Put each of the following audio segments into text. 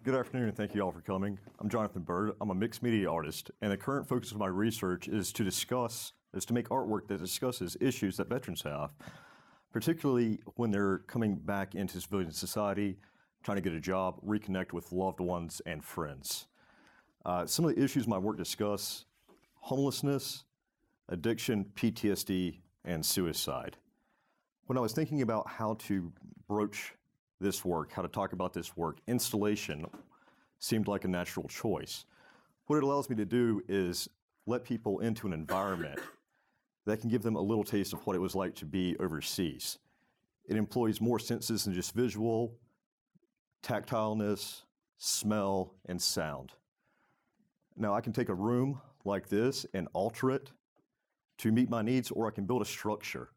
Good afternoon, and thank you all for coming. I'm Jonathan Byrd. I'm a mixed media artist, and the current focus of my research is to make artwork that discusses issues that veterans have, particularly when they're coming back into civilian society, trying to get a job, reconnect with loved ones and friends. Some of the issues my work discuss: homelessness, addiction, PTSD, and suicide. When I was thinking about how to broach this work, how to talk about this work, installation seemed like a natural choice. What it allows me to do is let people into an environment that can give them a little taste of what it was like to be overseas. It employs more senses than just visual, tactileness, smell, and sound. Now, I can take a room like this and alter it to meet my needs, or I can build a structure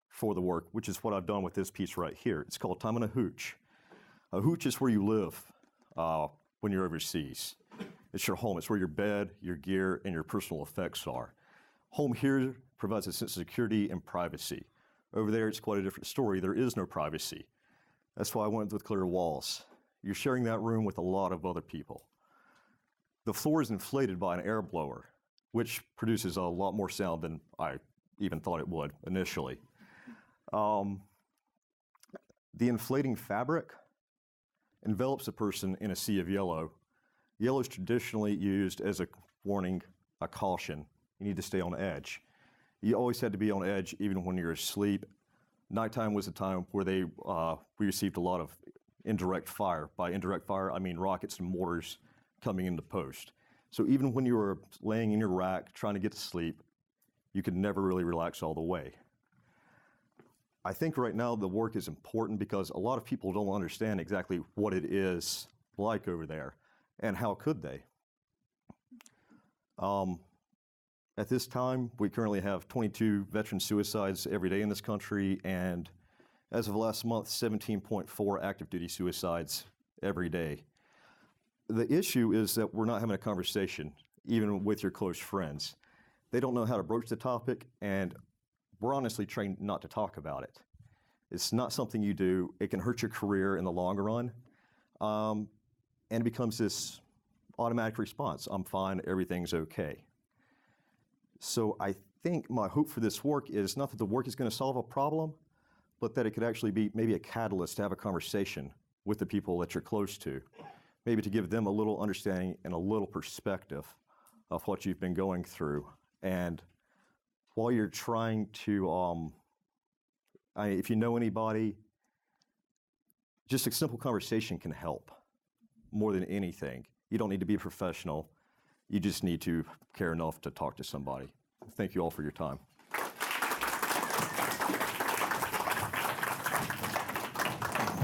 for the work, which is what I've done with this piece right here. It's called Time in a Hooch. A hooch is where you live when you're overseas. It's your home. It's where your bed, your gear, and your personal effects are. Home here provides a sense of security and privacy. Over there, it's quite a different story. There is no privacy. That's why I went with clear walls. You're sharing that room with a lot of other people. The floor is inflated by an air blower, which produces a lot more sound than I even thought it would initially. The inflating fabric envelops a person in a sea of yellow. Yellow is traditionally used as a warning, a caution. You need to stay on edge. You always had to be on edge even when you're asleep. Nighttime was a time where we received a lot of indirect fire. By indirect fire, I mean rockets and mortars coming into post. So even when you were laying in your rack trying to get to sleep, you could never really relax all the way. I think right now the work is important because a lot of people don't understand exactly what it is like over there, and how could they? At this time, we currently have 22 veteran suicides every day in this country, and as of last month, 17.4 active duty suicides every day. The issue is that we're not having a conversation, even with your close friends. They don't know how to broach the topic, and we're honestly trained not to talk about it. It's not something you do. It can hurt your career in the long run. And it becomes this automatic response. I'm fine, everything's okay. So I think my hope for this work is not that the work is going to solve a problem, but that it could actually be maybe a catalyst to have a conversation with the people that you're close to. Maybe to give them a little understanding and a little perspective of what you've been going through. And while you're trying to, if you know anybody, just a simple conversation can help more than anything. You don't need to be a professional. You just need to care enough to talk to somebody. Thank you all for your time.